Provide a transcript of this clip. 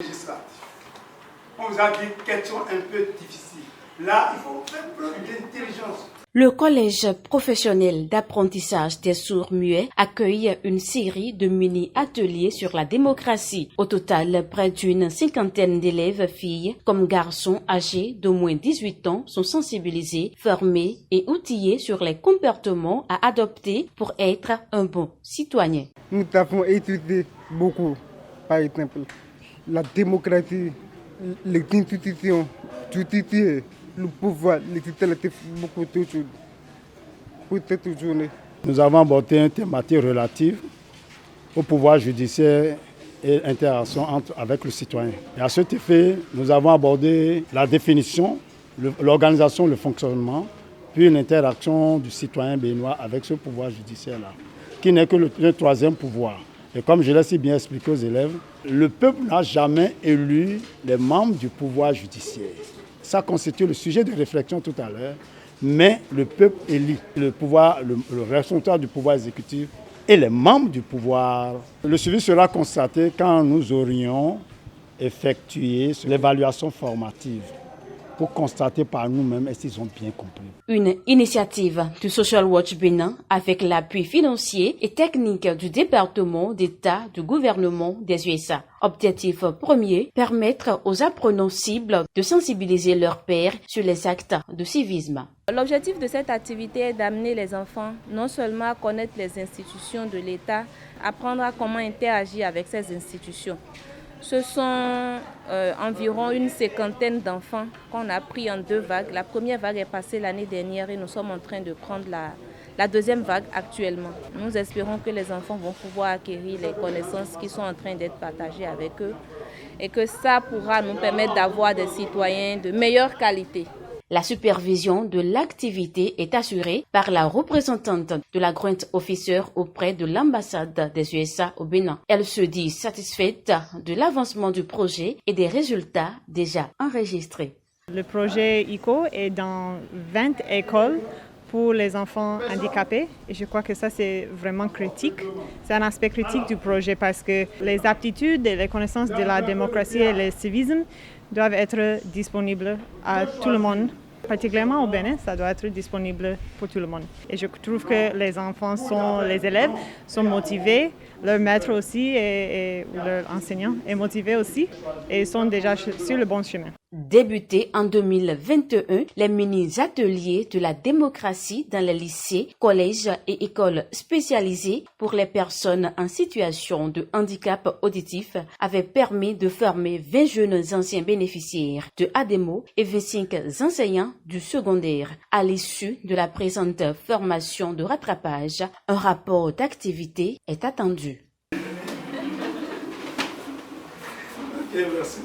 législatif. On vous a dit questions un peu difficiles. Là, il faut faire preuve d'intelligence. Le collège professionnel d'apprentissage des sourds-muets accueille une série de mini-ateliers sur la démocratie. Au total, près d'une cinquantaine d'élèves, filles comme garçons âgés d'au moins 18 ans, sont sensibilisés, formés et outillés sur les comportements à adopter pour être un bon citoyen. Nous avons étudié beaucoup, par exemple, la démocratie, les institutions, justice, le pouvoir législatif, beaucoup de choses pour cette journée. Nous avons abordé une thématique relative au pouvoir judiciaire et l'interaction avec le citoyen. Et à cet effet, nous avons abordé la définition, l'organisation, le fonctionnement, puis l'interaction du citoyen béninois avec ce pouvoir judiciaire-là, qui n'est que le troisième pouvoir. Et comme je l'ai si bien expliqué aux élèves, le peuple n'a jamais élu les membres du pouvoir judiciaire. Ça constitue le sujet de réflexion tout à l'heure, mais le peuple élit le pouvoir, le responsable du pouvoir exécutif et les membres du pouvoir. Le suivi sera constaté quand nous aurions effectué l'évaluation formative pour constater par nous-mêmes s'ils ont bien compris. Une initiative du Social Watch Bénin avec l'appui financier et technique du département d'État du gouvernement des USA. Objectif premier, permettre aux apprenants cibles de sensibiliser leurs pairs sur les actes de civisme. L'objectif de cette activité est d'amener les enfants non seulement à connaître les institutions de l'État, apprendre à comment interagir avec ces institutions. Ce sont environ une cinquantaine d'enfants qu'on a pris en 2 vagues. La première vague est passée l'année dernière et nous sommes en train de prendre la deuxième vague actuellement. Nous espérons que les enfants vont pouvoir acquérir les connaissances qui sont en train d'être partagées avec eux et que ça pourra nous permettre d'avoir des citoyens de meilleure qualité. La supervision de l'activité est assurée par la représentante de la Grant Officer auprès de l'ambassade des USA au Bénin. Elle se dit satisfaite de l'avancement du projet et des résultats déjà enregistrés. Le projet ICO est dans 20 écoles pour les enfants handicapés et je crois que ça c'est vraiment critique. C'est un aspect critique du projet parce que les aptitudes et les connaissances de la démocratie et le civisme doivent être disponibles à tout le monde. Particulièrement au Bénin, ça doit être disponible pour tout le monde. Et je trouve que les élèves sont motivés, leur maître aussi et leur enseignant est motivé aussi et sont déjà sur le bon chemin. Débuté en 2021, les mini-ateliers de la démocratie dans les lycées, collèges et écoles spécialisées pour les personnes en situation de handicap auditif avaient permis de former 20 jeunes anciens bénéficiaires de ADEMO et 25 enseignants du secondaire. À l'issue de la présente formation de rattrapage, un rapport d'activité est attendu. Ok, merci.